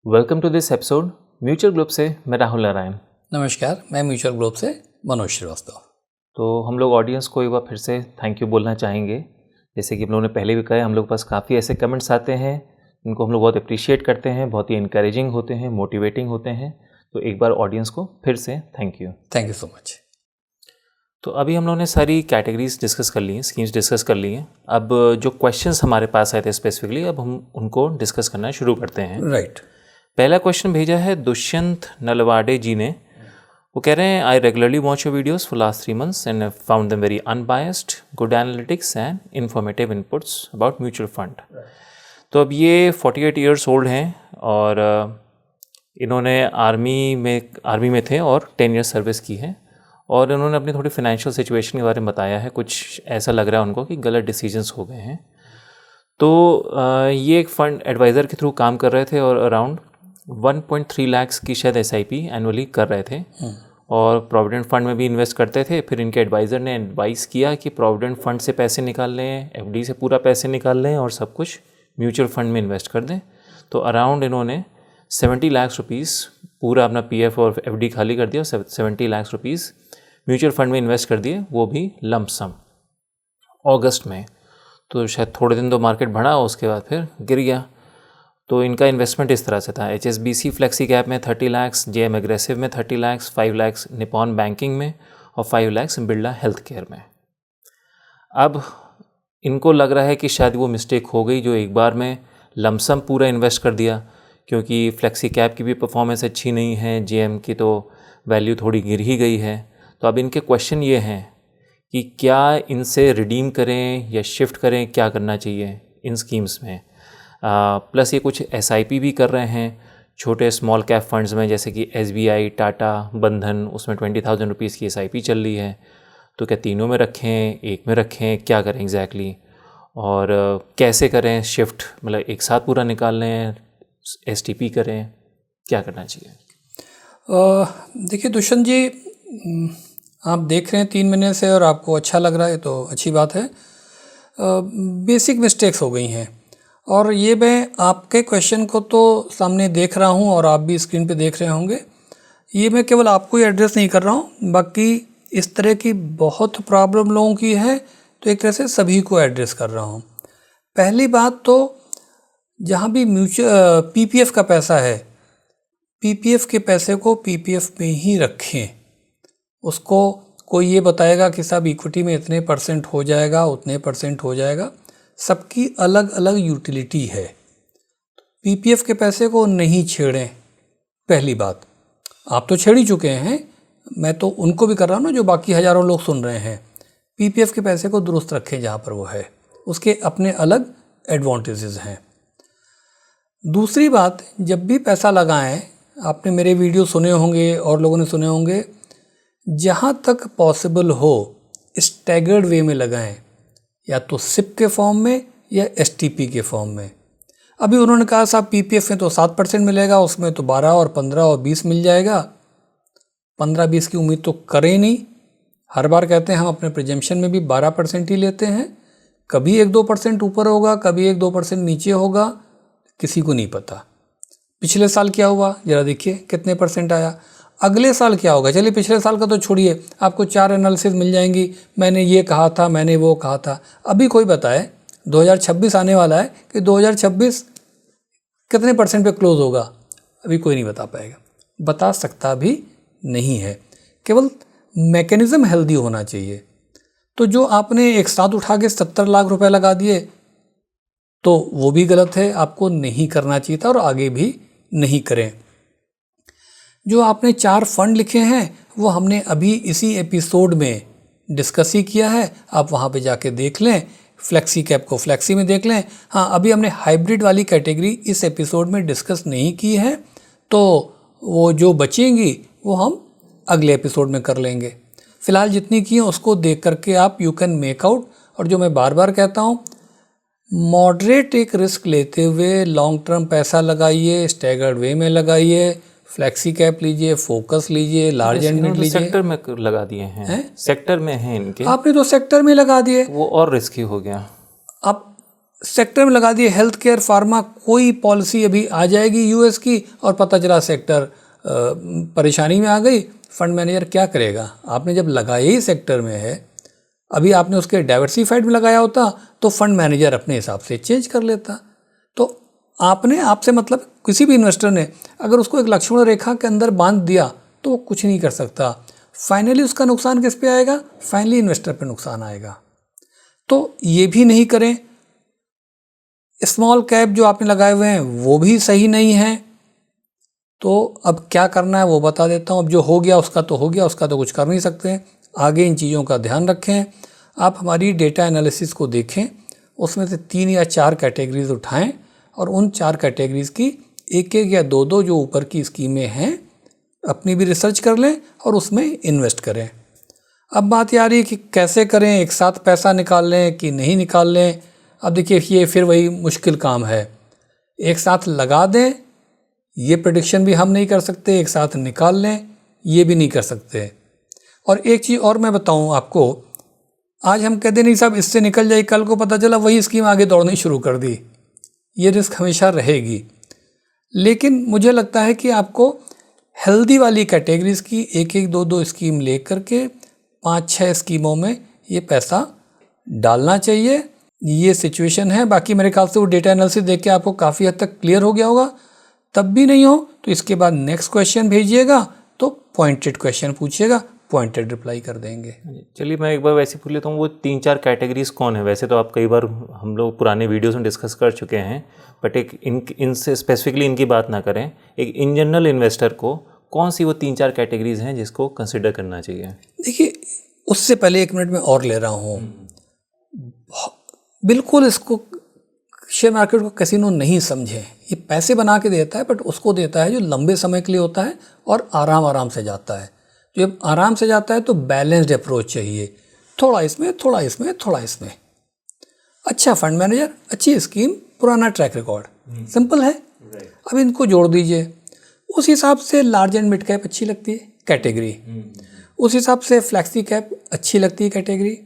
Welcome to this episode. Mutual group से मैं राहुल नारायण। नमस्कार, मैं म्यूचुअल ग्रुप से मनोज श्रीवास्तव। तो हम लोग ऑडियंस को एक बार फिर से थैंक यू बोलना चाहेंगे। जैसे कि हम लोगों ने पहले भी कहा है, हम लोग के पास काफ़ी ऐसे कमेंट्स आते हैं, इनको हम लोग बहुत अप्रिशिएट करते हैं, बहुत ही इनकरेजिंग होते हैं, मोटिवेटिंग होते हैं। तो एक बार ऑडियंस को फिर से thank you. Thank you so much. तो अभी हम लोगों ने सारी कैटेगरीज डिस्कस कर ली हैं, स्कीम्स डिस्कस कर ली हैं। अब जो क्वेश्चंस हमारे पास आए थे स्पेसिफिकली, अब हम उनको डिस्कस करना शुरू करते हैं। राइट। पहला क्वेश्चन भेजा है दुष्यंत नलवाडे जी ने। वो कह रहे हैं, आई regularly watch your videos for last 3 months and found them very unbiased, good analytics and informative inputs about mutual fund. तो अब ये 48 ईयर्स ओल्ड हैं और इन्होंने आर्मी में थे और 10 ईयर्स सर्विस की है। और इन्होंने अपनी थोड़ी फाइनेंशियल सिचुएशन के बारे में बताया है। कुछ ऐसा लग रहा है उनको कि गलत डिसीजंस हो गए हैं। तो ये एक फंड एडवाइज़र के थ्रू काम कर रहे थे और अराउंड 1.3 लाख की शायद SIP एनुअली कर रहे थे और प्रोविडेंट फंड में भी इन्वेस्ट करते थे। फिर इनके एडवाइज़र ने एडवाइस किया कि प्रोविडेंट फंड से पैसे निकाल लें, FD से पूरा पैसे निकाल लें और सब कुछ म्यूचुअल फंड में इन्वेस्ट कर दें। तो अराउंड इन्होंने 70 लाख रुपीज़ पूरा अपना PF और FD खाली कर दिया, 70 लाख रुपीज़ म्यूचुअल फंड में इन्वेस्ट कर दिए, वो भी लंप सम अगस्त में। तो शायद थोड़े दिन तो मार्केट बढ़ा, उसके बाद फिर गिर गया। तो इनका इन्वेस्टमेंट इस तरह से था, HSBC फ्लेक्सी कैप में 30 लाख, JM एग्रेसिव में 30 लाख, 5 लाख निपॉन बैंकिंग में और 5 लाख बिरला हेल्थ केयर में। अब इनको लग रहा है कि शायद वो मिस्टेक हो गई जो एक बार में लमसम पूरा इन्वेस्ट कर दिया, क्योंकि फ्लेक्सी कैप की भी परफॉर्मेंस अच्छी नहीं है, JM की तो वैल्यू थोड़ी गिर ही गई है। तो अब इनके क्वेश्चन ये हैं कि क्या इनसे रिडीम करें या शिफ्ट करें, क्या करना चाहिए इन स्कीम्स में। प्लस ये कुछ SIP भी कर रहे हैं छोटे स्मॉल कैप फंड्स में, जैसे कि SBI, टाटा, बंधन, उसमें 20,000 रुपीज़ की SIP चल रही है। तो क्या तीनों में रखें, एक में रखें, क्या करें एग्जैक्टली और कैसे करें शिफ्ट, मतलब एक साथ पूरा निकाल लें, STP करें, क्या करना चाहिए। देखिए दुष्यंत जी, आप देख रहे हैं 3 महीने से और आपको अच्छा लग रहा है तो अच्छी बात है। बेसिक मिस्टेक्स हो गई हैं और ये मैं आपके क्वेश्चन को तो सामने देख रहा हूँ और आप भी स्क्रीन पे देख रहे होंगे। ये मैं केवल आपको ही एड्रेस नहीं कर रहा हूँ, बाकी इस तरह की बहुत प्रॉब्लम लोगों की है, तो एक तरह से सभी को एड्रेस कर रहा हूँ। पहली बात तो, जहाँ भी PPF का पैसा है, PPF के पैसे को PPF में ही रखें। उसको कोई ये बताएगा कि साहब इक्विटी में इतने % हो जाएगा, उतने % हो जाएगा, सबकी अलग अलग यूटिलिटी है। PPF के पैसे को नहीं छेड़ें। पहली बात, आप तो छेड़ ही चुके हैं, मैं तो उनको भी कर रहा हूँ ना जो बाकी हज़ारों लोग सुन रहे हैं। PPF के पैसे को दुरुस्त रखें जहाँ पर वो है, उसके अपने अलग एडवांटेजेस हैं। दूसरी बात, जब भी पैसा लगाएं, आपने मेरे वीडियो सुने होंगे और लोगों ने सुने होंगे, जहाँ तक पॉसिबल हो स्टैगर्ड वे में लगाएं, या तो SIP के फॉर्म में या STP के फॉर्म में। अभी उन्होंने कहा साहब PPF में तो 7% मिलेगा, उसमें तो 12 और 15 और 20 मिल जाएगा। 15-20 की उम्मीद तो करें नहीं। हर बार कहते हैं हम अपने प्रिजम्पशन में भी 12% ही लेते हैं। कभी 1-2% ऊपर होगा, कभी 1-2% नीचे होगा, किसी को नहीं पता। पिछले साल क्या हुआ जरा देखिए, कितने % आया। अगले साल क्या होगा, चलिए पिछले साल का तो छोड़िए, आपको 4 एनालिसिस मिल जाएंगी, मैंने ये कहा था, मैंने वो कहा था। अभी कोई बताए 2026 आने वाला है कि 2026 कितने % पे क्लोज होगा, अभी कोई नहीं बता पाएगा, बता सकता भी नहीं है। केवल मैकेनिज़्म हेल्दी होना चाहिए। तो जो आपने एक साथ उठा के 70 लाख रुपए लगा दिए, तो वो भी गलत है, आपको नहीं करना चाहिए था और आगे भी नहीं करें। जो आपने 4 फंड लिखे हैं वो हमने अभी इसी एपिसोड में डिस्कस ही किया है, आप वहाँ पे जाके देख लें। फ्लेक्सी कैप को फ्लेक्सी में देख लें। हाँ, अभी हमने हाइब्रिड वाली कैटेगरी इस एपिसोड में डिस्कस नहीं की है, तो वो जो बचेंगी वो हम अगले एपिसोड में कर लेंगे। फ़िलहाल जितनी की हैं उसको देख करके आप यू कैन मेक आउट। और जो मैं बार बार कहता हूँ, मॉडरेट एक रिस्क लेते हुए लॉन्ग टर्म पैसा लगाइए, स्टैगर्ड वे में लगाइए, फ्लेक्सी कैप लीजिए, फोकस लीजिए, लार्ज एंड मिड लीजिए। सेक्टर में लगा दिए हैं, सेक्टर में हैं इनके। आपने तो सेक्टर में लगा दिए, वो और रिस्की हो गया। अब सेक्टर में लगा दिए हेल्थ केयर फार्मा, कोई पॉलिसी अभी आ जाएगी यूएस की और पता चला सेक्टर परेशानी में आ गई, फंड मैनेजर क्या करेगा? आपने जब लगाया ही सेक्टर में है, अभी आपने उसके डाइवर्सिफाइड में लगाया होता तो फंड मैनेजर अपने हिसाब से चेंज कर लेता। तो आपने आपसे मतलब किसी भी इन्वेस्टर ने अगर उसको एक लक्ष्मण रेखा के अंदर बांध दिया तो वो कुछ नहीं कर सकता। फाइनली उसका नुकसान किस पे आएगा? फाइनली इन्वेस्टर पे नुकसान आएगा। तो ये भी नहीं करें। स्मॉल कैप जो आपने लगाए हुए हैं वो भी सही नहीं है। तो अब क्या करना है वो बता देता हूँ। अब जो हो गया उसका तो हो गया, उसका तो कुछ कर नहीं सकते। आगे इन चीज़ों का ध्यान रखें। आप हमारी डेटा एनालिसिस को देखें, उसमें से 3 या 4 कैटेगरीज उठाएं और उन 4 कैटेगरीज की एक या दो जो ऊपर की स्कीमें हैं अपनी भी रिसर्च कर लें और उसमें इन्वेस्ट करें। अब बात ये आ रही है कि कैसे करें, एक साथ पैसा निकाल लें कि नहीं निकाल लें। अब देखिए ये फिर वही मुश्किल काम है। एक साथ लगा दें ये प्रेडिक्शन भी हम नहीं कर सकते, एक साथ निकाल लें ये भी नहीं कर सकते। और एक चीज़ और मैं बताऊं आपको, आज हम कहते नहीं साहब इससे निकल जाए, कल को पता चला वही स्कीम आगे दौड़नी शुरू कर दी। ये रिस्क हमेशा रहेगी। लेकिन मुझे लगता है कि आपको हेल्दी वाली कैटेगरीज की एक एक दो स्कीम ले करके 5-6 स्कीमों में ये पैसा डालना चाहिए। ये सिचुएशन है। बाकी मेरे ख्याल से वो डेटा एनालिसिस देख के आपको काफ़ी हद तक क्लियर हो गया होगा। तब भी नहीं हो तो इसके बाद नेक्स्ट क्वेश्चन भेजिएगा, तो पॉइंटेड क्वेश्चन पूछिएगा, पॉइंटेड रिप्लाई कर देंगे। चलिए मैं एक बार वैसे पूछ लेता हूँ, वो 3-4 कैटेगरीज कौन है? वैसे तो आप कई बार हम लोग पुराने वीडियोस में डिस्कस कर चुके हैं, बट एक इनसे स्पेसिफिकली इनकी बात ना करें। एक इन जनरल इन्वेस्टर को कौन सी वो 3-4 कैटेगरीज हैं जिसको कंसिडर करना चाहिए? देखिए उससे पहले 1 मिनट में और ले रहा हूँ। बिल्कुल इसको शेयर मार्केट को कैसीनो नहीं समझे। ये पैसे बना के देता है, बट उसको देता है जो लंबे समय के लिए होता है और आराम से जाता है। जब आराम से जाता है तो बैलेंस्ड अप्रोच चाहिए, थोड़ा इसमें थोड़ा इसमें थोड़ा इसमें। अच्छा फंड मैनेजर, अच्छी स्कीम, पुराना ट्रैक रिकॉर्ड, सिंपल है। अब इनको जोड़ दीजिए। उस हिसाब से लार्ज एंड मिड कैप अच्छी लगती है कैटेगरी, उस हिसाब से फ्लैक्सी कैप अच्छी लगती है कैटेगरी।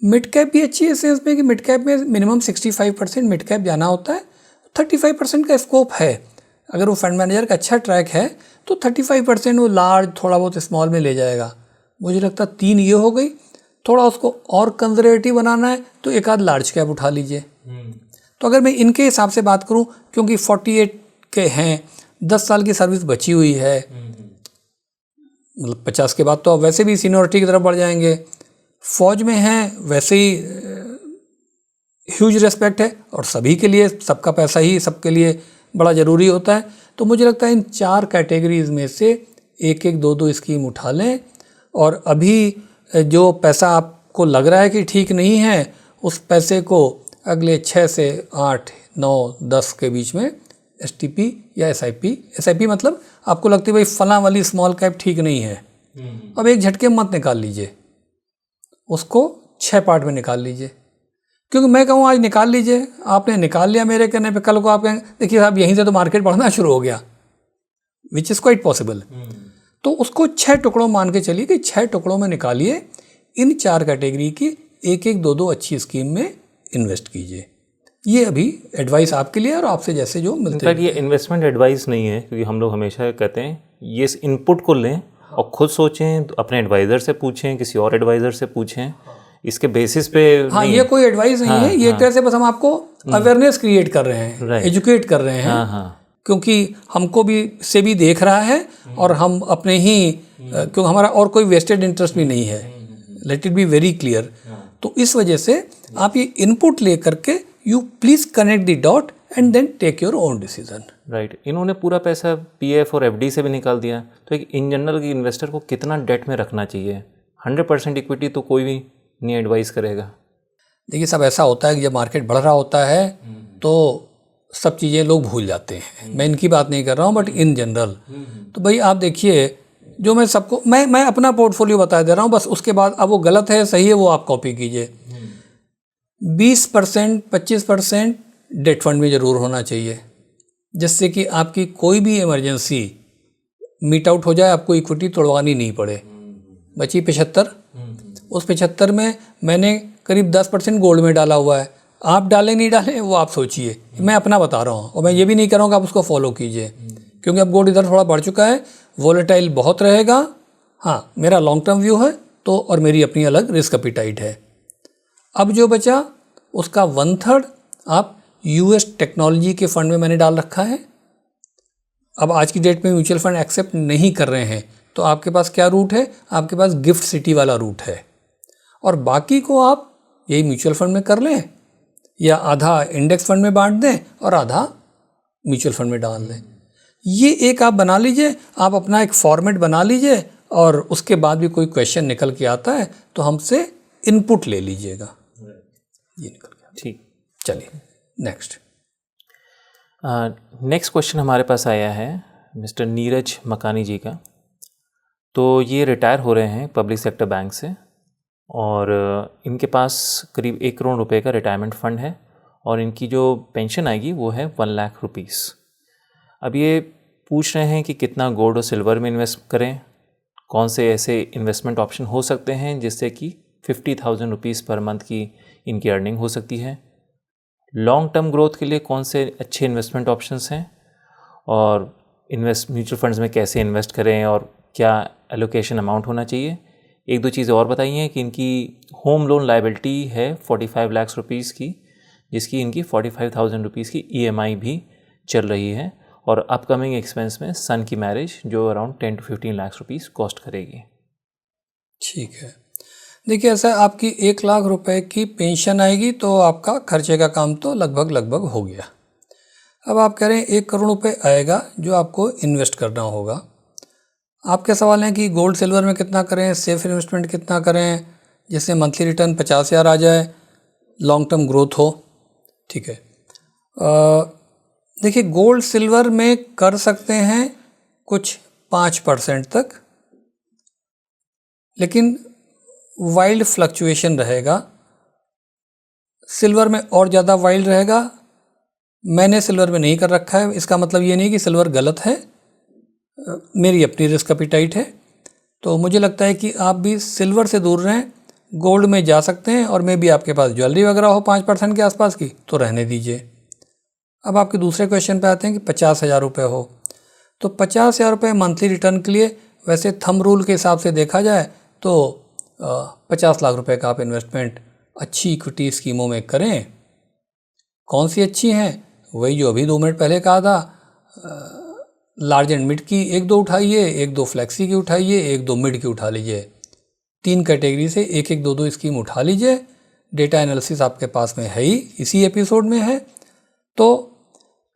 मिड कैप भी अच्छी है सेंस में कि मिड कैप में मिनिमम 65% मिड कैप जाना होता है, 35% का स्कोप है। अगर वो फंड मैनेजर का अच्छा ट्रैक है तो 35% वो लार्ज थोड़ा बहुत स्मॉल में ले जाएगा। मुझे लगता है 3 ये हो गई। थोड़ा उसको और कंजर्वेटिव बनाना है तो एक आध लार्ज कैप उठा लीजिए। तो अगर मैं इनके हिसाब से बात करूं, क्योंकि 48 के हैं, 10 साल की सर्विस बची हुई है, मतलब 50 के बाद तो अब वैसे भी सीनियरिटी की तरफ बढ़ जाएंगे। फौज में हैं, वैसे ही ह्यूज रेस्पेक्ट है और सभी के लिए सबका पैसा ही सबके लिए बड़ा ज़रूरी होता है। तो मुझे लगता है इन 4 कैटेगरीज में से एक एक दो स्कीम उठा लें और अभी जो पैसा आपको लग रहा है कि ठीक नहीं है, उस पैसे को अगले 6 से 8, 9, 10 के बीच में STP या SIP मतलब आपको लगती है भाई फलां वाली स्मॉल कैप ठीक नहीं है, अब एक झटके मत निकाल लीजिए, उसको 6 पार्ट में निकाल लीजिए। क्योंकि मैं कहूँ आज निकाल लीजिए, आपने निकाल लिया मेरे कहने पे, कल को आप कहें देखिए साहब यहीं से तो मार्केट बढ़ना शुरू हो गया, विच इज़ क्वाइट पॉसिबल। तो उसको 6 टुकड़ों मान के चलिए कि 6 टुकड़ों में निकालिए। इन 4 कैटेगरी की एक एक दो अच्छी स्कीम में इन्वेस्ट कीजिए। ये अभी एडवाइस आपके लिए और आपसे जैसे जो मिलते हैं। ये इन्वेस्टमेंट एडवाइस नहीं है, क्योंकि हम लोग हमेशा कहते हैं ये इस इनपुट को लें और खुद सोचें, तो अपने एडवाइज़र से पूछें, किसी और एडवाइज़र से पूछें, इसके बेसिस पे हाँ ये कोई एडवाइस नहीं है, ये एक तरह से बस हम आपको अवेयरनेस क्रिएट कर रहे हैं, एजुकेट कर रहे हैं। क्योंकि हमको भी से भी देख रहा है और हम अपने ही क्योंकि हमारा और कोई वेस्टेड इंटरेस्ट भी नहीं है, let it be very clear. तो इस वजह से आप ये इनपुट ले करके you please connect the dot and then take your own decision. Right. इन्होंने पूरा पैसा PF और FD से भी निकाल दिया, तो एक इन जनरल की इन्वेस्टर को कितना डेट में रखना चाहिए? 100% इक्विटी तो कोई भी नहीं एडवाइस करेगा। देखिए सब ऐसा होता है कि जब मार्केट बढ़ रहा होता है तो सब चीज़ें लोग भूल जाते हैं। मैं इनकी बात नहीं कर रहा हूँ, बट इन जनरल तो भाई आप देखिए, जो मैं सबको मैं अपना पोर्टफोलियो बता दे रहा हूँ, बस उसके बाद अब वो गलत है सही है वो आप कॉपी कीजिए। 20% 25% डेट फंड में ज़रूर होना चाहिए, जिससे कि आपकी कोई भी इमरजेंसी मीट आउट हो जाए, आपको इक्विटी तोड़वानी नहीं पड़े। बची 75, उस 75 में मैंने करीब 10% गोल्ड में डाला हुआ है। आप डालें नहीं डालें वो आप सोचिए, मैं अपना बता रहा हूँ और मैं ये भी नहीं कह रहा हूँ कि आप उसको फॉलो कीजिए, क्योंकि अब गोल्ड इधर थोड़ा बढ़ चुका है, वोलेटाइल बहुत रहेगा। हाँ, मेरा लॉन्ग टर्म व्यू है तो, और मेरी अपनी अलग रिस्क एपिटाइट है। अब जो बचा उसका 1/3 आप यूएस टेक्नोलॉजी के फंड में मैंने डाल रखा है। अब आज की डेट में म्यूचुअल फंड एक्सेप्ट नहीं कर रहे हैं, तो आपके पास क्या रूट है, आपके पास गिफ्ट सिटी वाला रूट है, और बाकी को आप यही म्यूचुअल फंड में कर लें या आधा इंडेक्स फंड में बांट दें और आधा म्यूचुअल फंड में डाल दें। ये एक आप बना लीजिए, आप अपना एक फॉर्मेट बना लीजिए, और उसके बाद भी कोई क्वेश्चन निकल के आता है तो हमसे इनपुट ले लीजिएगा। ये निकल गया, ठीक। चलिए नेक्स्ट। नेक्स्ट क्वेश्चन हमारे पास आया है मिस्टर नीरज मकानी जी का। तो ये रिटायर हो रहे हैं पब्लिक सेक्टर बैंक से, और इनके पास करीब 1 करोड़ रुपए का रिटायरमेंट फ़ंड है, और इनकी जो पेंशन आएगी वो है 1 लाख रुपीस। अब ये पूछ रहे हैं कि कितना गोल्ड और सिल्वर में इन्वेस्ट करें, कौन से ऐसे इन्वेस्टमेंट ऑप्शन हो सकते हैं जिससे कि 50,000 रुपीज़ पर मंथ की इनकी अर्निंग हो सकती है, लॉन्ग टर्म ग्रोथ के लिए कौन से अच्छे इन्वेस्टमेंट ऑप्शंस हैं, और म्यूचुअल फंड्स में कैसे इन्वेस्ट करें और क्या एलोकेशन अमाउंट होना चाहिए। एक दो चीज़ें और बताइए कि इनकी होम लोन लायबिलिटी है 45 लाख रुपीज़ की, जिसकी इनकी 45,000 रुपीज़ की EMI भी चल रही है, और अपकमिंग एक्सपेंस में सन की मैरिज जो around 10 to 15 lakh rupees cost करेगी। ठीक है, देखिए ऐसा आपकी 1 लाख रुपए की पेंशन आएगी तो आपका खर्चे का काम तो लगभग हो गया। अब आप कह रहे हैं 1 करोड़ रुपए आएगा जो आपको इन्वेस्ट करना होगा। आपके सवाल हैं कि गोल्ड सिल्वर में कितना करें, सेफ इन्वेस्टमेंट कितना करें जिससे मंथली रिटर्न 50,000 आ जाए, लॉन्ग टर्म ग्रोथ हो। ठीक है, देखिए गोल्ड सिल्वर में कर सकते हैं कुछ 5% तक, लेकिन वाइल्ड फ्लक्चुएशन रहेगा। सिल्वर में और ज़्यादा वाइल्ड रहेगा। मैंने सिल्वर में नहीं कर रखा है, इसका मतलब ये नहीं कि सिल्वर गलत है, मेरी अपनी रिस्क एपिटाइट है। तो मुझे लगता है कि आप भी सिल्वर से दूर रहें, गोल्ड में जा सकते हैं, और मे भी आपके पास ज्वेलरी वगैरह हो 5% के आसपास की तो रहने दीजिए। अब आपके दूसरे क्वेश्चन पे आते हैं कि 50,000 रुपये हो, तो 50,000 रुपये मंथली रिटर्न के लिए वैसे थंब रूल के हिसाब से देखा जाए तो 50 लाख रुपए का आप इन्वेस्टमेंट अच्छी इक्विटी स्कीमों में करें। कौन सी अच्छी हैं? वही जो अभी 2 मिनट पहले कहा था, लार्ज एंड मिड की 1-2 उठाइए, 1-2 फ्लेक्सी की उठाइए, 1-2 मिड की उठा लीजिए। 3 कैटेगरी से 1-1, 2-2 स्कीम उठा लीजिए। डेटा एनालिसिस आपके पास में है ही, इसी एपिसोड में है। तो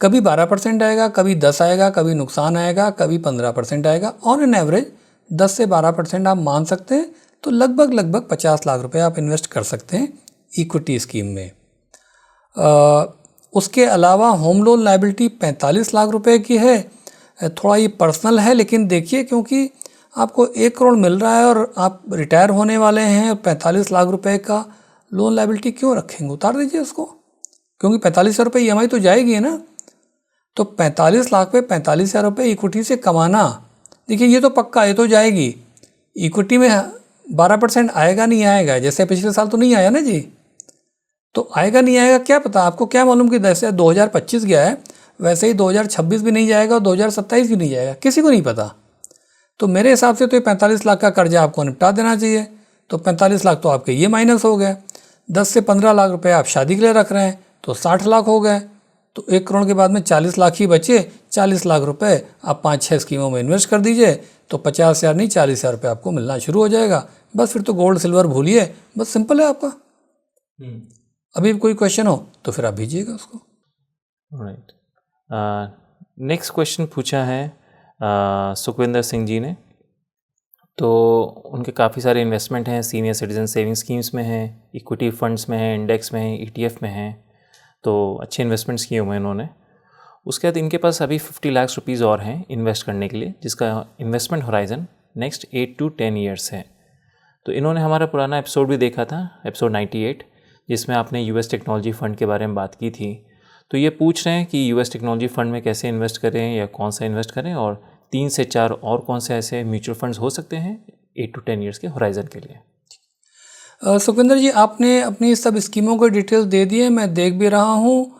कभी 12% आएगा, कभी 10 आएगा, कभी नुकसान आएगा, कभी 15% आएगा। ऑन एन एवरेज 10 से 12% आप मान सकते हैं। तो लगभग 50 लाख रुपए आप इन्वेस्ट कर सकते हैं इक्विटी स्कीम में। उसके अलावा होम लोन लायबिलिटी 45 लाख रुपए की है। थोड़ा ये पर्सनल है, लेकिन देखिए क्योंकि आपको 1 करोड़ मिल रहा है और आप रिटायर होने वाले हैं, 45 लाख रुपए का लोन लायबिलिटी क्यों रखेंगे? उतार दीजिए उसको, क्योंकि 45,000 रुपये EMI तो जाएगी है ना। तो 45 लाख पे 45,000 रुपये इक्विटी से कमाना, देखिए ये तो पक्का, ये तो जाएगी। इक्विटी में 12% आएगा नहीं आएगा, जैसे पिछले साल तो नहीं आया ना जी, तो आएगा नहीं आएगा क्या पता। आपको क्या मालूम कि जैसे 2025 गया है वैसे ही 2026 भी नहीं जाएगा और 2027 भी नहीं जाएगा, किसी को नहीं पता। तो मेरे हिसाब से तो ये 45 लाख का कर्जा आपको निपटा देना चाहिए। तो 45 लाख तो आपके ये माइनस हो गए। 10 से 15 लाख रुपए आप शादी के लिए रख रहे हैं तो 60 लाख हो गए। तो 1 करोड़ के बाद में 40 लाख ही बचे। 40 लाख रुपए आप 5-6 स्कीमों में इन्वेस्ट कर दीजिए, तो 50,000 नहीं 40,000 रुपये आपको मिलना शुरू हो जाएगा। बस फिर तो गोल्ड सिल्वर भूलिए, बस सिंपल है आपका। अभी कोई क्वेश्चन हो तो फिर आप भेजिएगा उसको। राइट, नेक्स्ट क्वेश्चन पूछा है सुखविंदर सिंह जी ने। तो उनके काफ़ी सारे इन्वेस्टमेंट हैं, सीनियर सिटीजन सेविंग स्कीम्स में हैं, इक्विटी फंड्स में हैं, इंडेक्स में हैं, ETF में हैं, तो अच्छे इन्वेस्टमेंट्स किए हुए हैं इन्होंने। उसके बाद इनके पास अभी 50 लाख रुपीज़ और हैं इन्वेस्ट करने के लिए, जिसका investment horizon next 8 to 10 years है। तो इन्होंने हमारा पुराना एपिसोड भी देखा था, एपिसोड 98, जिसमें आपने US टेक्नोलॉजी फ़ंड के बारे में बात की थी। तो ये पूछ रहे हैं कि US टेक्नोलॉजी फ़ंड में कैसे इन्वेस्ट करें या कौन सा इन्वेस्ट करें, और 3 से 4 और कौन से ऐसे म्यूचुअल फंड्स हो सकते हैं 8 to 10 ईयर्स के होराइजन के लिए। सुखविंदर जी, आपने अपनी सब स्कीमों को डिटेल दे दी है, मैं देख भी रहा हूँ।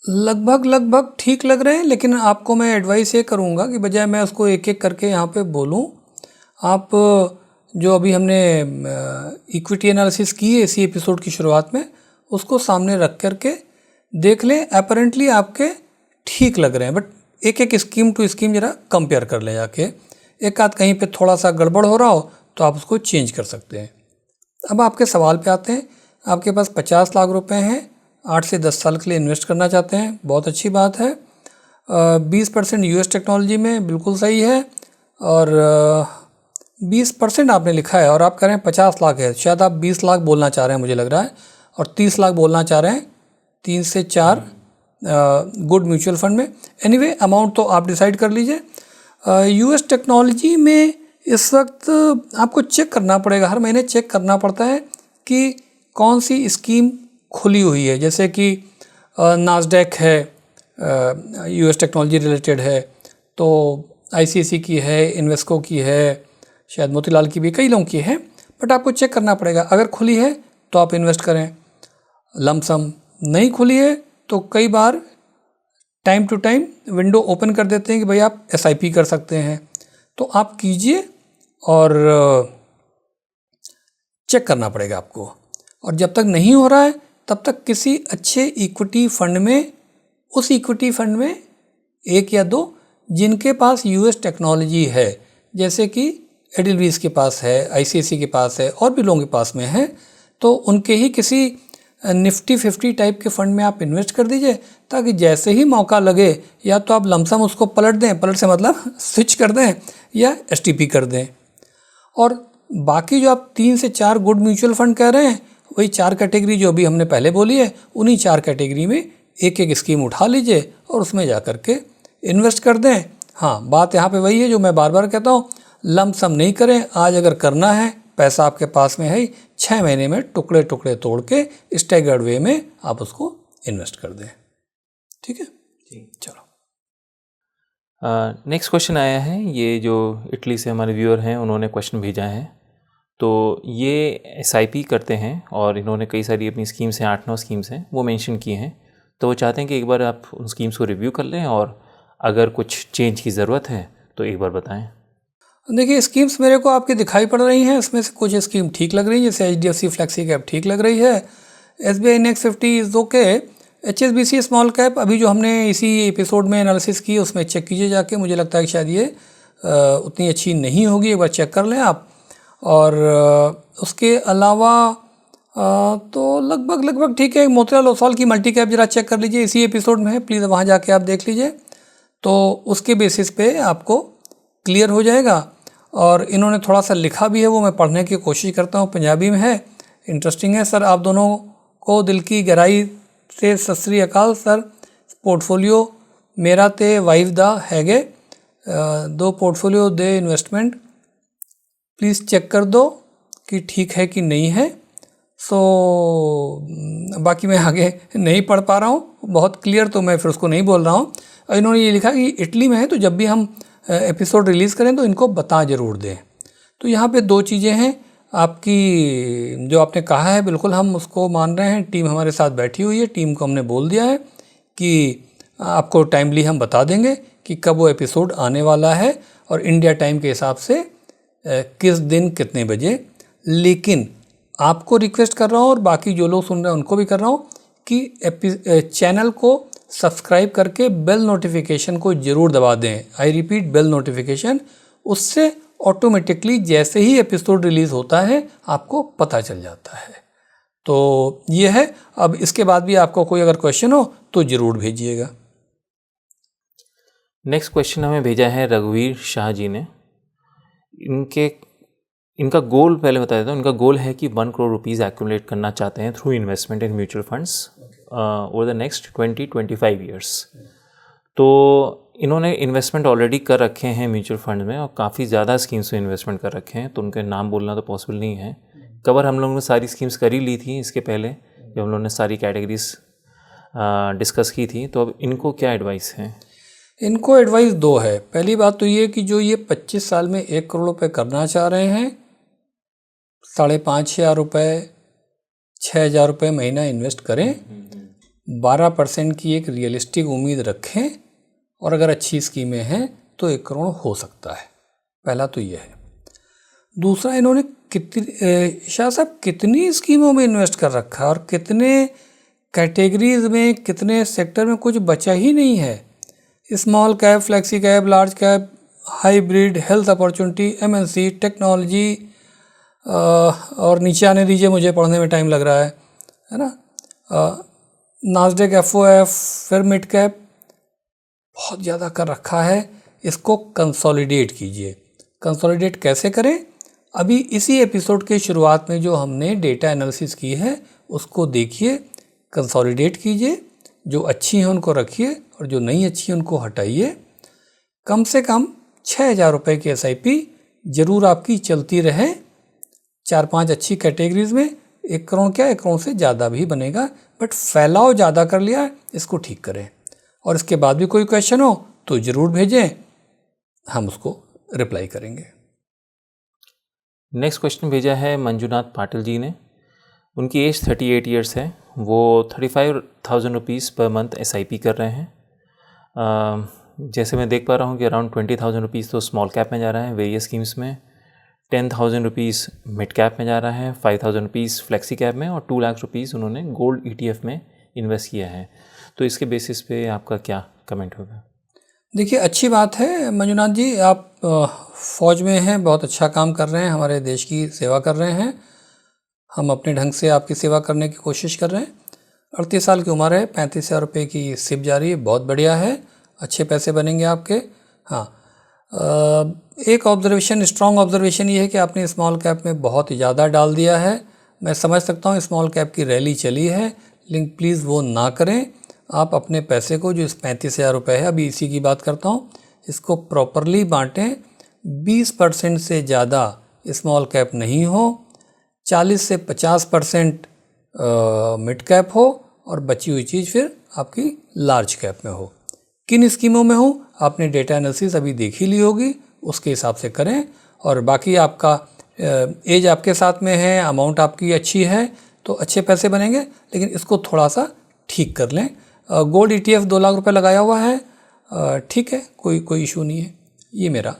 लगभग ठीक लग रहे हैं, लेकिन आपको मैं एडवाइस ये करूँगा कि बजाय मैं उसको एक एक करके यहाँ पे बोलूँ, आप जो अभी हमने इक्विटी एनालिसिस की है इसी एपिसोड की शुरुआत में, उसको सामने रख करके देख लें। अपेरेंटली आपके ठीक लग रहे हैं, बट एक एक स्कीम टू स्कीम ज़रा कंपेयर कर लें जाके। एक आध कहीं पे थोड़ा सा गड़बड़ हो रहा हो तो आप उसको चेंज कर सकते हैं। अब आपके सवाल पे आते हैं। आपके पास 50 लाख रुपए हैं, 8 से 10 साल के लिए इन्वेस्ट करना चाहते हैं, बहुत अच्छी बात है। 20% यूएस टेक्नोलॉजी में, बिल्कुल सही है। और 20% आपने लिखा है और आप कह रहे हैं 50 लाख है, शायद आप 20 लाख बोलना चाह रहे हैं मुझे लग रहा है, और 30 लाख बोलना चाह रहे हैं 3 से 4 गुड म्यूचुअल फंड में। एनीवे, अमाउंट तो आप डिसाइड कर लीजिए। यूएस टेक्नोलॉजी में इस वक्त आपको चेक करना पड़ेगा, हर महीने चेक करना पड़ता है कि कौन सी स्कीम खुली हुई है। जैसे कि नास्डैक है, यूएस टेक्नोलॉजी रिलेटेड है, तो आईसीआईसी की है, इन्वेस्को की है, शायद मोतीलाल की भी, कई लोगों की है, बट आपको चेक करना पड़ेगा। अगर खुली है तो आप इन्वेस्ट करें लमसम, नहीं खुली है तो कई बार time to time window open कर देते हैं कि भाई आप एसआईपी कर सकते हैं, तो आप कीजिए और चेक करना पड़ेगा आपको। और जब तक नहीं हो रहा है तब तक किसी अच्छे इक्विटी फंड में, उस इक्विटी फंड में एक या दो जिनके पास यूएस टेक्नोलॉजी है, जैसे कि एडिलवीज के पास है, आईसीआईसी के पास है, और भी लोगों के पास में है, तो उनके ही किसी निफ्टी 50 टाइप के फंड में आप इन्वेस्ट कर दीजिए, ताकि जैसे ही मौका लगे या तो आप लमसम उसको पलट दें, पलट से मतलब स्विच कर दें, या एसटीपी कर दें। और बाकी जो आप 3 से 4 गुड म्यूचुअल फंड कह रहे हैं, वही 4 कैटेगरी जो अभी हमने पहले बोली है, उन्हीं 4 कैटेगरी में एक एक स्कीम उठा लीजिए और उसमें जा कर के इन्वेस्ट कर दें। हाँ, बात यहाँ पे वही है जो मैं बार बार कहता हूँ, लमसम नहीं करें। आज अगर करना है, पैसा आपके पास में है, 6 महीने में टुकड़े टुकड़े तोड़ के स्टैगर्ड वे में आप उसको इन्वेस्ट कर दें। ठीक है जी, चलो। नेक्स्ट क्वेश्चन आया है, ये जो इटली से हमारे व्यूअर हैं उन्होंने क्वेश्चन भेजा है। तो ये एसआईपी करते हैं और इन्होंने कई सारी अपनी स्कीम्स हैं, 8-9 स्कीम्स हैं, वो मेंशन किए हैं। तो वो चाहते हैं कि एक बार आप उन स्कीम्स को रिव्यू कर लें और अगर कुछ चेंज की ज़रूरत है तो एक बार बताएं। देखिए, स्कीम्स मेरे को आपकी दिखाई पड़ रही हैं, इसमें से कुछ स्कीम ठीक लग रही है, जैसे HDFC फ्लेक्सी कैप ठीक लग रही है, SBI next 50 is okay, HSBC small cap अभी जो हमने इसी एपिसोड में एनालिसिस की उसमें चेक कीजिए जाके, मुझे लगता है कि शायद ये उतनी अच्छी नहीं होगी, एक बार चेक कर लें आप। और उसके अलावा तो लगभग ठीक है। मोतीलाल ओसवाल की मल्टी कैप जरा चेक कर लीजिए, इसी एपिसोड में है, प्लीज़ वहाँ जाके आप देख लीजिए, तो उसके बेसिस पे आपको क्लियर हो जाएगा। और इन्होंने थोड़ा सा लिखा भी है, वो मैं पढ़ने की कोशिश करता हूँ, पंजाबी में है, इंटरेस्टिंग है। सर, आप दोनों को दिल की गहराई से सत श्री अकाल सर। पोर्टफोलियो मेरा ते वाइफ दा हैगे, 2 पोर्टफोलियो दे इन्वेस्टमेंट, प्लीज़ चेक कर दो कि ठीक है कि नहीं है। सो बाकी मैं आगे नहीं पढ़ पा रहा हूँ बहुत क्लियर, तो मैं फिर उसको नहीं बोल रहा हूँ। इन्होंने ये लिखा कि इटली में है, तो जब भी हम एपिसोड रिलीज़ करें तो इनको बता ज़रूर दें। तो यहाँ पे 2 चीज़ें हैं आपकी, जो आपने कहा है बिल्कुल हम उसको मान रहे हैं, टीम हमारे साथ बैठी हुई है, टीम को हमने बोल दिया है कि आपको टाइमली हम बता देंगे कि कब वो एपिसोड आने वाला है और इंडिया टाइम के हिसाब से किस दिन कितने बजे। लेकिन आपको रिक्वेस्ट कर रहा हूँ और बाकी जो लोग सुन रहे हैं उनको भी कर रहा हूँ कि चैनल को सब्सक्राइब करके बेल नोटिफिकेशन को ज़रूर दबा दें। आई रिपीट, बेल नोटिफिकेशन, उससे ऑटोमेटिकली जैसे ही एपिसोड रिलीज़ होता है आपको पता चल जाता है। तो ये है। अब इसके बाद भी आपको कोई अगर क्वेश्चन हो तो ज़रूर भेजिएगा। नेक्स्ट क्वेश्चन हमें भेजा है रघुवीर शाह जी ने। इनका गोल पहले बता देता हूँ। इनका गोल है कि 1 करोड़ रुपीज़ एक्यूमुलेट करना चाहते हैं through investment in mutual funds over the next 20-25 years. तो इन्होंने इन्वेस्टमेंट ऑलरेडी कर रखे हैं म्यूचुअल फंड में और काफ़ी ज़्यादा स्कीम्स में इन्वेस्टमेंट कर रखे हैं, तो उनके नाम बोलना तो पॉसिबल नहीं है। कवर हम लोगों ने सारी स्कीम्स कर ही ली थी इसके पहले, जब हम लोगों ने सारी कैटेगरीज डिस्कस की थी। तो अब इनको क्या एडवाइस है? इनको एडवाइस दो है। पहली बात तो ये कि जो ये 25 साल में 1 करोड़ रुपए करना चाह रहे हैं, 5,500 रुपये, 6,000 रुपये महीना इन्वेस्ट करें, 12% की एक रियलिस्टिक उम्मीद रखें, और अगर अच्छी स्कीमें हैं तो 1 करोड़ हो सकता है। पहला तो ये है। दूसरा, इन्होंने शाह साहब कितनी स्कीमों में इन्वेस्ट कर रखा है और कितने कैटेगरीज में, कितने सेक्टर में कुछ बचा ही नहीं है। Small cap, flexi cap, large cap, hybrid, health opportunity, MNC, technology, और नीचे आने दीजिए, मुझे पढ़ने में टाइम लग रहा है ना। नास्डेक, एफओएफ, फिर मिड कैप, बहुत ज़्यादा कर रखा है। इसको कंसोलिडेट कीजिए। कंसोलिडेट कैसे करें? अभी इसी एपिसोड के शुरुआत में जो हमने डेटा एनालिसिस की है उसको देखिए, कंसोलिडेट कीजिए, जो अच्छी हैं उनको रखिए और जो नहीं अच्छी हैं उनको हटाइए। कम से कम 6,000 रुपये की SIP ज़रूर आपकी चलती रहे, 4-5 अच्छी कैटेगरीज में। 1 करोड़ क्या, 1 करोड़ से ज़्यादा भी बनेगा, बट फैलाव ज़्यादा कर लिया, इसको ठीक करें। और इसके बाद भी कोई क्वेश्चन हो तो ज़रूर भेजें, हम उसको रिप्लाई करेंगे। नेक्स्ट क्वेश्चन भेजा है मंजुनाथ पाटिल जी ने। उनकी एज 38 ईयर्स है। वो 35,000 रुपीज़ पर मंथ SIP कर रहे हैं। जैसे मैं देख पा रहा हूँ कि अराउंड 20,000 रुपीज़ तो स्मॉल कैप में जा रहा है वेरियस स्कीम्स में, 10,000 रुपीज़ मिड कैप में जा रहा है, 5,000 रुपीज़ फ्लेक्सी कैप में, और 2 लाख रुपीज़ उन्होंने गोल्ड ETF में इन्वेस्ट किया है। तो इसके बेसिस पे आपका क्या कमेंट होगा? देखिए, अच्छी बात है मंजुनाथ जी, आप फौज में हैं, बहुत अच्छा काम कर रहे हैं, हमारे देश की सेवा कर रहे हैं। हम अपने ढंग से आपकी सेवा करने की कोशिश कर रहे हैं। 38 साल की उम्र है, 35,000 रुपये की SIP जा रही है, बहुत बढ़िया है, अच्छे पैसे बनेंगे आपके। हाँ, एक ऑब्जर्वेशन, स्ट्रॉन्ग ऑब्जर्वेशन ये है कि आपने स्मॉल कैप में बहुत ज़्यादा डाल दिया है। मैं समझ सकता हूँ स्मॉल कैप की रैली चली है, लेकिन प्लीज़ वो ना करें। आप अपने पैसे को, जो इस 35,000 रुपये है, अभी इसी की बात करता हूँ, इसको प्रॉपरली बांटें। 20% से ज़्यादा स्मॉल कैप नहीं हो, 40 से 50% मिड कैप हो, और बची हुई चीज़ फिर आपकी लार्ज कैप में हो। किन स्कीमों में हो आपने डेटा एनालिसिस अभी देख ही ली होगी, उसके हिसाब से करें। और बाकी आपका एज आपके साथ में है, अमाउंट आपकी अच्छी है, तो अच्छे पैसे बनेंगे, लेकिन इसको थोड़ा सा ठीक कर लें। गोल्ड ETF 2 लाख रुपए लगाया हुआ है, ठीक है, कोई इशू नहीं है। ये मेरा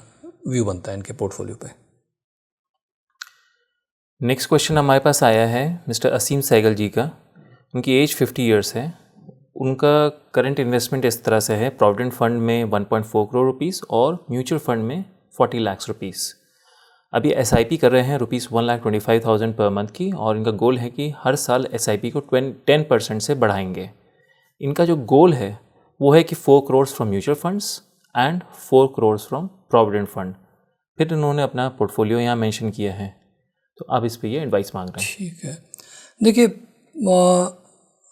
व्यू बनता है इनके पोर्टफोलियो पे। नेक्स्ट क्वेश्चन हमारे पास आया है मिस्टर असीम सहगल जी का। उनकी एज 50 ईयर्स है। उनका करंट इन्वेस्टमेंट इस तरह से है, प्रोविडेंट फंड में 1.4 करोड़ रुपीज़ और म्यूचुअल फंड में 40 लाख रुपीज़। अभी SIP कर रहे हैं ₹1,25,000 पर मंथ की, और इनका गोल है कि हर साल SIP को 10% से बढ़ाएंगे। इनका जो गोल है वो है कि 4 crore from mutual funds and 4 crore from provident fund. फिर इन्होंने अपना पोर्टफोलियो यहाँ मेंशन किया है, तो अब इस पे ये एडवाइस मांग रहे हैं। ठीक है, देखिए,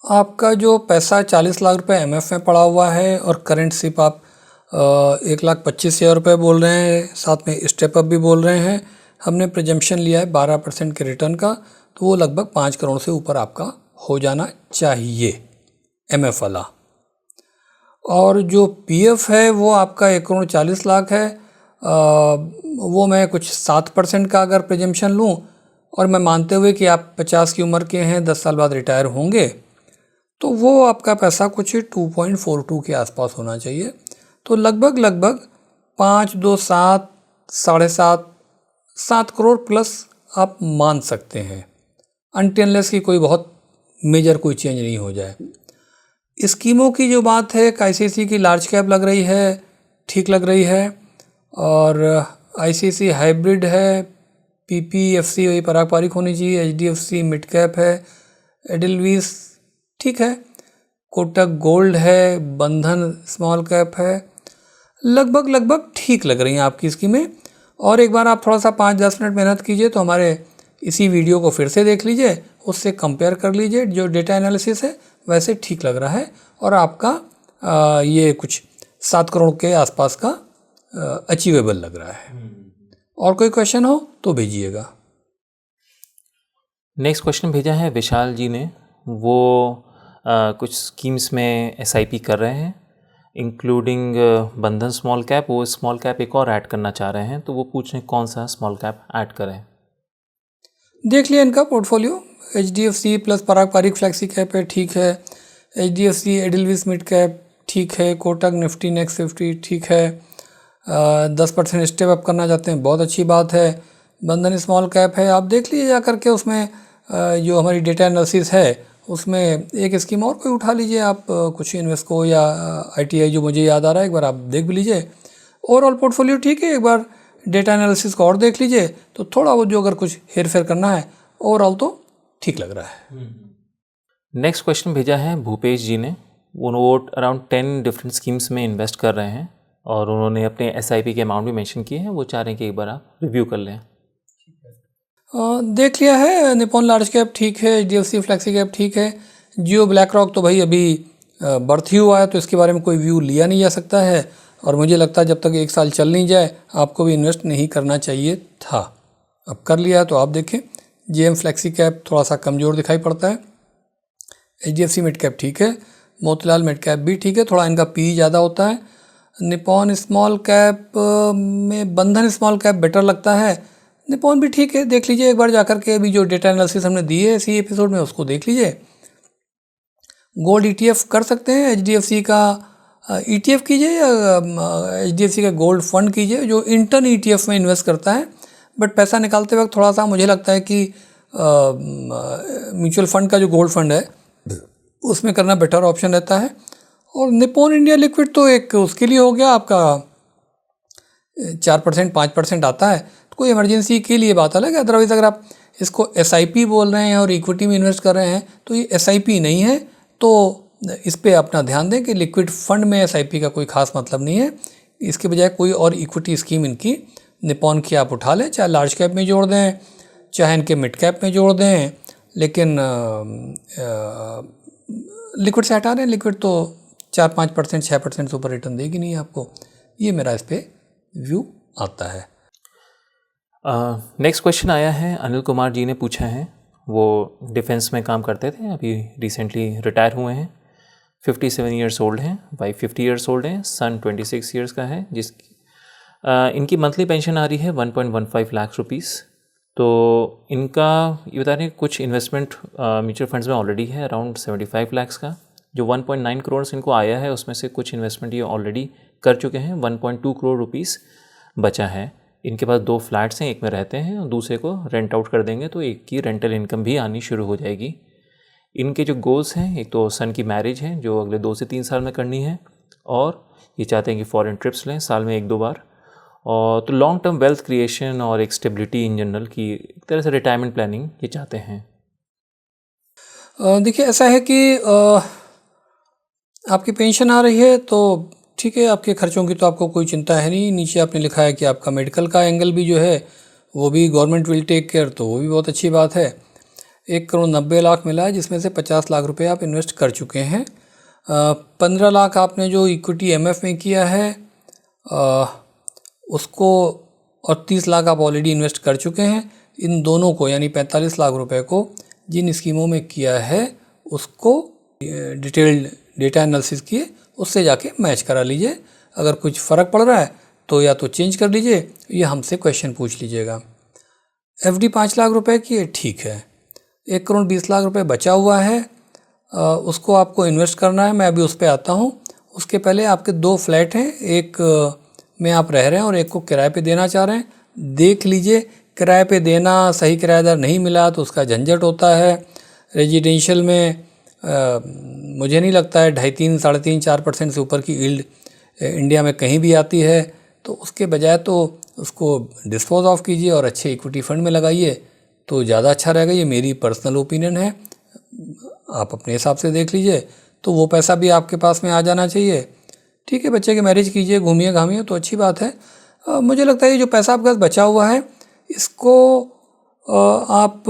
आपका जो पैसा 40 लाख रुपए MF में पड़ा हुआ है, और करंट SIP आप 1,25,000 रुपये बोल रहे हैं, साथ में स्टेप अप भी बोल रहे हैं। हमने प्रिजम्पशन लिया है 12% के रिटर्न का, तो वो लगभग 5 करोड़ से ऊपर आपका हो जाना चाहिए MF वाला। और जो PF है वो आपका 1 करोड़ 40 लाख है, वो मैं कुछ 7% का अगर प्रिजम्पशन लूँ, और मैं मानते हुए कि आप 50 की उम्र के हैं, 10 साल बाद रिटायर होंगे, तो वो आपका पैसा कुछ 2.42 के आसपास होना चाहिए। तो लगभग 5, 2, 7, 7.5, 7 करोड़ प्लस आप मान सकते हैं, अनटिललेस की कोई बहुत मेजर कोई चेंज नहीं हो जाए। स्कीमों की जो बात है, ICICI की लार्ज कैप लग रही है, ठीक लग रही है, और ICICI हाइब्रिड है, PPFC वही पारंपरिक होनी चाहिए, HDFC मिड कैप है, एडिलवीस ठीक है, कोटक गोल्ड है, बंधन स्मॉल कैप है, लगभग ठीक लग रही हैं आपकी स्कीमें। और एक बार आप थोड़ा सा 5-10 मिनट मेहनत कीजिए, तो हमारे इसी वीडियो को फिर से देख लीजिए, उससे कंपेयर कर लीजिए, जो डेटा एनालिसिस है वैसे ठीक लग रहा है, और आपका ये कुछ 7 करोड़ के आसपास का अचीवेबल लग रहा है। और कोई क्वेश्चन हो तो भेजिएगा। नेक्स्ट क्वेश्चन भेजा है विशाल जी ने। वो कुछ स्कीम्स में SIP कर रहे हैं, इंक्लूडिंग बंधन स्मॉल कैप, वो स्मॉल कैप एक और ऐड करना चाह रहे हैं, तो वो पूछ रहे हैं कौन सा स्मॉल कैप ऐड करें। देख लिया इनका पोर्टफोलियो, HDFC प्लस पारंपरिक फ्लैक्सी कैप है, ठीक है। HDFC एडिलविस मिड कैप ठीक है। कोटक निफ्टी नेक्स्ट 50 ठीक है। 10% स्टेप अप करना चाहते हैं, बहुत अच्छी बात है। बंधन स्मॉल कैप है, आप देख लीजिए जा करके, उसमें जो हमारी डेटा एनालिसिस है उसमें एक स्कीम और कोई उठा लीजिए आप, कुछ इन्वेस्को या ITI जो मुझे याद आ रहा है, एक बार आप देख भी लीजिए। ओवरऑल पोर्टफोलियो ठीक है, एक बार डेटा एनालिसिस को और देख लीजिए तो थोड़ा वो जो अगर कुछ हेर फेर करना है, ओवरऑल तो ठीक लग रहा है। नेक्स्ट क्वेश्चन भेजा है भूपेश जी ने। वो अराउंड 10 डिफरेंट स्कीम्स में इन्वेस्ट कर रहे हैं और उन्होंने अपने SIP के अमाउंट भी मेंशन किए हैं, वो चाह रहे हैं कि एक बार आप रिव्यू कर लें। देख लिया है, निपॉन लार्ज कैप ठीक है, HDFC फ्लैक्सी कैप ठीक है। जियो ब्लैक रॉक तो भाई अभी बर्थ ही हुआ है, तो इसके बारे में कोई व्यू लिया नहीं जा सकता है, और मुझे लगता है जब तक 1 साल चल नहीं जाए आपको भी इन्वेस्ट नहीं करना चाहिए था। अब कर लिया है तो आप देखें। JM फ्लैक्सी कैप थोड़ा सा कमज़ोर दिखाई पड़ता है। HDFC मिड कैप ठीक है, मोतीलाल मिड कैप भी ठीक है, थोड़ा इनका PE ज़्यादा होता है। निपॉन स्मॉल कैप में बंधन स्मॉल कैप बेटर लगता है। निपॉन भी ठीक है, देख लीजिए एक बार जाकर के, अभी जो डेटा एनालिसिस हमने दी है इसी एपिसोड में उसको देख लीजिए। गोल्ड ETF कर सकते हैं, HDFC का ETF कीजिए या HDFC का गोल्ड फंड कीजिए जो इंटर्न ETF में इन्वेस्ट करता है, बट पैसा निकालते वक्त थोड़ा सा मुझे लगता है कि म्यूचुअल फंड का जो गोल्ड फंड है उसमें करना बेटर ऑप्शन रहता है। और निपॉन इंडिया लिक्विड तो एक उसके लिए हो गया, आपका 4% 5% आता है, तो कोई इमरजेंसी के लिए बात अलग है। अदरवाइज़ अगर आप इसको SIP बोल रहे हैं और इक्विटी में इन्वेस्ट कर रहे हैं तो ये SIP नहीं है, तो इस पे अपना ध्यान दें कि लिक्विड फंड में SIP का कोई खास मतलब नहीं है। इसके बजाय कोई और इक्विटी स्कीम इनकी निपॉन की आप उठा लें, चाहे लार्ज कैप में जोड़ दें चाहे इनके मिड कैप में जोड़ दें, लेकिन लिक्विड से हटा दें। लिक्विड तो 4-5% 6% से ऊपर रिटर्न देगी नहीं आपको, ये मेरा इस पर व्यू आता है। नेक्स्ट क्वेश्चन आया है, अनिल कुमार जी ने पूछा है। वो डिफेंस में काम करते थे, अभी रिसेंटली रिटायर हुए हैं। 57 ईयर्स ओल्ड हैं, वाइफ 50 ईयर्स ओल्ड हैं, सन 26 ईयर्स का है, जिसकी इनकी मंथली पेंशन आ रही है 1.15 लाख रुपीज़। तो इनका ये बता रहे हैं कुछ इन्वेस्टमेंट म्यूचुअल फंड्स में ऑलरेडी है अराउंड 75 लाख का। जो 1.9 करोड़ इनको आया है उसमें से कुछ इन्वेस्टमेंट ये ऑलरेडी कर चुके हैं, 1.2 करोड़ रुपीज़ बचा है। इनके पास 2 फ्लैट्स हैं, एक में रहते हैं और दूसरे को रेंट आउट कर देंगे तो एक की रेंटल इनकम भी आनी शुरू हो जाएगी। इनके जो गोल्स हैं, एक तो सन की मैरिज है जो अगले 2 से 3 साल में करनी है, और ये चाहते हैं कि फॉरेन ट्रिप्स लें साल में 1-2 बार, और तो लॉन्ग टर्म वेल्थ क्रिएशन और एक स्टेबिलिटी इन जनरल की एक तरह से रिटायरमेंट प्लानिंग ये चाहते हैं। देखिए ऐसा है कि आपकी पेंशन आ रही है तो ठीक है, आपके खर्चों की तो आपको कोई चिंता है नहीं। नीचे आपने लिखा है कि आपका मेडिकल का एंगल भी जो है वो भी गवर्नमेंट विल टेक केयर, तो वो भी बहुत अच्छी बात है। 1,90,00,000 मिला है, जिसमें से 50 लाख रुपए आप इन्वेस्ट कर चुके हैं। 15 लाख आपने जो इक्विटी MF में किया है उसको, और 30 लाख आप ऑलरेडी इन्वेस्ट कर चुके हैं। इन दोनों को यानी 45 लाख रुपए को जिन स्कीमों में किया है उसको डिटेल्ड डेटा एनालिसिस किए, उससे जाके मैच करा लीजिए। अगर कुछ फ़र्क पड़ रहा है तो या तो चेंज कर लीजिए या हमसे क्वेश्चन पूछ लीजिएगा। FD 5 लाख रुपए की है, ठीक है। 1,20,00,000 रुपए बचा हुआ है, उसको आपको इन्वेस्ट करना है। मैं अभी उस पर आता हूँ। उसके पहले आपके 2 फ्लैट हैं, एक में आप रह रहे हैं और एक को किराए पे देना चाह रहे हैं। देख लीजिए, किराए पे देना, सही किराएदार नहीं मिला तो उसका झंझट होता है। रेजिडेंशियल में मुझे नहीं लगता है 2.5, 3.5, 4% से ऊपर की यील्ड इंडिया में कहीं भी आती है, तो उसके बजाय तो उसको डिस्पोज ऑफ कीजिए और अच्छे इक्विटी फंड में लगाइए तो ज़्यादा अच्छा रहेगा। ये मेरी पर्सनल ओपिनियन है, आप अपने हिसाब से देख लीजिए। तो वो पैसा भी आपके पास में आ जाना चाहिए। ठीक है, बच्चे की मैरिज कीजिए, घूमिए घामिए तो अच्छी बात है। मुझे लगता है ये जो पैसा आपके पास बचा हुआ है इसको आप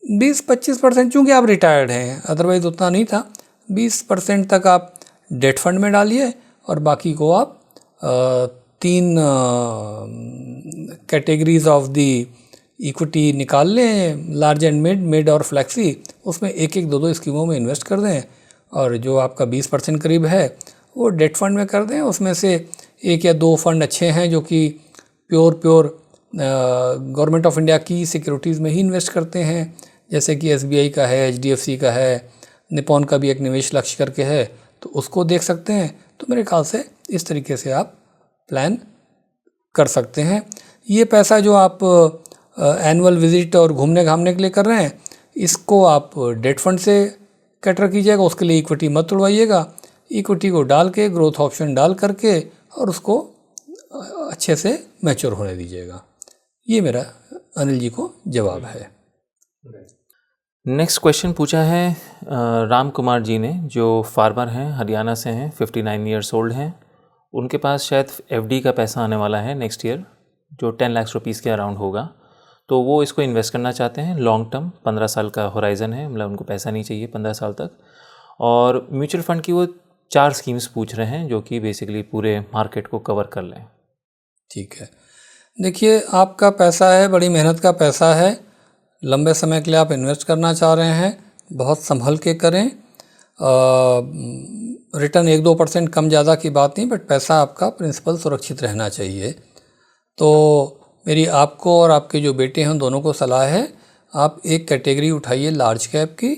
20-25%, चूँकि आप रिटायर्ड हैं, अदरवाइज़ उतना नहीं था, 20% तक आप डेट फंड में डालिए और बाकी को आप 3 कैटेगरीज ऑफ दी इक्विटी निकाल लें, लार्ज एंड मिड और फ्लैक्सी, उसमें 1-1, 2-2 स्कीमों में इन्वेस्ट कर दें और जो आपका 20% करीब है वो डेट फंड में कर दें। उसमें से 1 या 2 फंड अच्छे हैं जो कि प्योर गवर्नमेंट ऑफ इंडिया की सिक्योरिटीज़ में ही इन्वेस्ट करते हैं, जैसे कि SBI का है, HDFC का है, निपॉन का भी एक निवेश लक्ष्य करके है, तो उसको देख सकते हैं। तो मेरे ख्याल से इस तरीके से आप प्लान कर सकते हैं। ये पैसा जो आप एनुअल विजिट और घूमने घामने के लिए कर रहे हैं, इसको आप डेट फंड से कैटर कीजिएगा। उसके लिए इक्विटी मत तोड़वाइएगा, इक्विटी को डाल के ग्रोथ ऑप्शन डाल करके और उसको अच्छे से मैच्योर होने दीजिएगा। ये मेरा अनिल जी को जवाब है। नेक्स्ट क्वेश्चन पूछा है राम कुमार जी ने, जो फार्मर हैं, हरियाणा से हैं, 59 ईयर्स ओल्ड हैं। उनके पास शायद FD का पैसा आने वाला है नेक्स्ट ईयर, जो 10 लाख रुपीज़ के अराउंड होगा। तो वो इसको इन्वेस्ट करना चाहते हैं लॉन्ग टर्म, 15 साल का होराइज़न है, मतलब उनको पैसा नहीं चाहिए 15 साल तक। और म्यूचुअल फ़ंड की वो 4 स्कीम्स पूछ रहे हैं जो कि बेसिकली पूरे मार्केट को कवर कर लें। ठीक है, देखिए आपका पैसा है, बड़ी मेहनत का पैसा है, लंबे समय के लिए आप इन्वेस्ट करना चाह रहे हैं, बहुत संभल के करें। रिटर्न 1-2% कम ज़्यादा की बात नहीं, बट पैसा आपका प्रिंसिपल सुरक्षित रहना चाहिए। तो मेरी आपको और आपके जो बेटे हैं दोनों को सलाह है, आप एक कैटेगरी उठाइए लार्ज कैप की,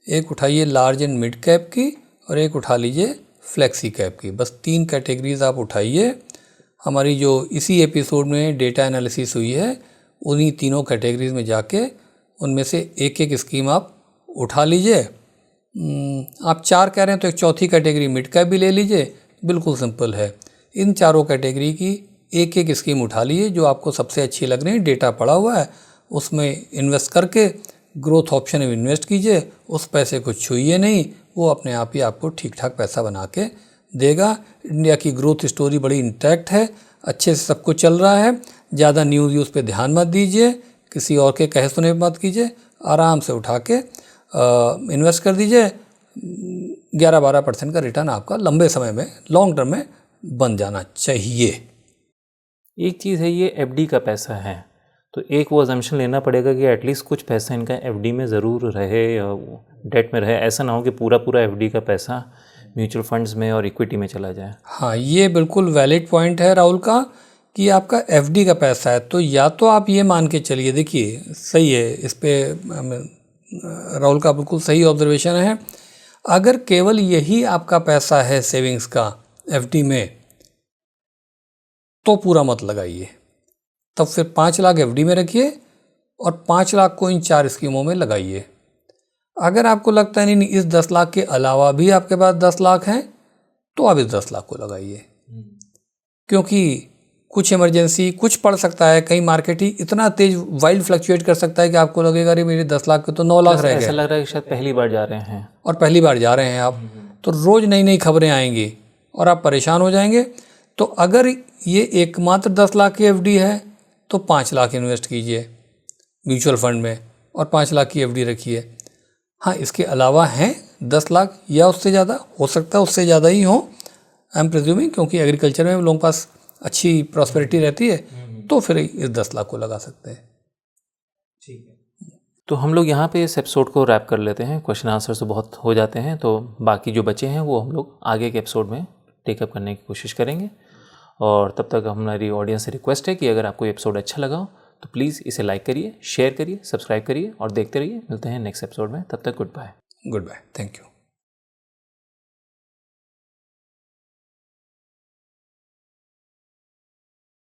एक उठाइए लार्ज एंड मिड कैप की, और एक उठा लीजिए फ्लेक्सी कैप की। बस 3 कैटेगरीज आप उठाइए। हमारी जो इसी एपिसोड में डेटा एनालिसिस हुई है, उन्हीं तीनों कैटेगरीज में जाके उनमें से एक स्कीम आप उठा लीजिए। आप 4 कह रहे हैं तो एक चौथी कैटेगरी मिड कैप भी ले लीजिए। बिल्कुल सिंपल है, इन चारों कैटेगरी की एक स्कीम उठा लीजिए जो आपको सबसे अच्छी लग रही है, डेटा पड़ा हुआ है, उसमें इन्वेस्ट करके ग्रोथ ऑप्शन में इन्वेस्ट कीजिए। उस पैसे को छूइए नहीं, वो अपने आप ही आपको ठीक ठाक पैसा बना के देगा। इंडिया की ग्रोथ स्टोरी बड़ी इंटैक्ट है, अच्छे से सब कुछ चल रहा है। ज़्यादा न्यूज़ पे ध्यान मत दीजिए, किसी और के कहे सुने मत कीजिए, आराम से उठा के इन्वेस्ट कर दीजिए। 11-12% का रिटर्न आपका लंबे समय में, लॉन्ग टर्म में बन जाना चाहिए। एक चीज़ है, ये FD का पैसा है, तो एक वो अजम्पशन लेना पड़ेगा कि एटलीस्ट कुछ पैसा इनका FD में ज़रूर रहे या डेट में रहे। ऐसा ना हो कि पूरा FD का पैसा म्यूचुअल फंड्स में और इक्विटी में चला जाए। हाँ, ये बिल्कुल वैलिड पॉइंट है राहुल का कि आपका FD का पैसा है, तो या तो आप ये मान के चलिए, देखिए सही है, इस पे राहुल का बिल्कुल सही ऑब्जर्वेशन है। अगर केवल यही आपका पैसा है सेविंग्स का FD में, तो पूरा मत लगाइए। तब फिर 5 लाख FD में रखिए और 5 लाख को इन 4 स्कीमों में लगाइए। अगर आपको लगता है नहीं इस 10 लाख के अलावा भी आपके पास 10 लाख हैं, तो आप इस 10 लाख को लगाइए, क्योंकि कुछ इमरजेंसी, कुछ पड़ सकता है, कहीं मार्केट ही इतना तेज वाइल्ड फ्लक्चुएट कर सकता है कि आपको लगेगा अरे मेरे 10 लाख के तो 9 लाख रह गए। ऐसा लग रहा है कि शायद पहली बार जा रहे हैं, और पहली बार जा रहे हैं आप, तो रोज़ नई नई खबरें आएंगी और आप परेशान हो जाएंगे। तो अगर ये एकमात्र 10 लाख की FD है तो 5 लाख इन्वेस्ट कीजिए म्यूचुअल फंड में और 5 लाख की FD रखिए। हाँ, इसके अलावा हैं 10 लाख या उससे ज़्यादा, हो सकता है उससे ज़्यादा ही हो, आई एम प्रिज्यूमिंग, क्योंकि एग्रीकल्चर में लोगों के पास अच्छी प्रॉस्पेरिटी रहती है, तो फिर इस 10 लाख को लगा सकते हैं। ठीक है, तो हम लोग यहाँ पे इस एपिसोड को रैप कर लेते हैं। क्वेश्चन आंसर तो बहुत हो जाते हैं, तो बाकी जो बचे हैं वो हम लोग आगे के एपिसोड में टेकअप करने की कोशिश करेंगे। और तब तक हमारी ऑडियंस से रिक्वेस्ट है कि अगर आपको एपिसोड अच्छा लगा हो तो प्लीज़ इसे लाइक करिए, शेयर करिए, सब्सक्राइब करिए और देखते रहिए। मिलते हैं नेक्स्ट एपिसोड में, तब तक goodbye. Goodbye, thank you.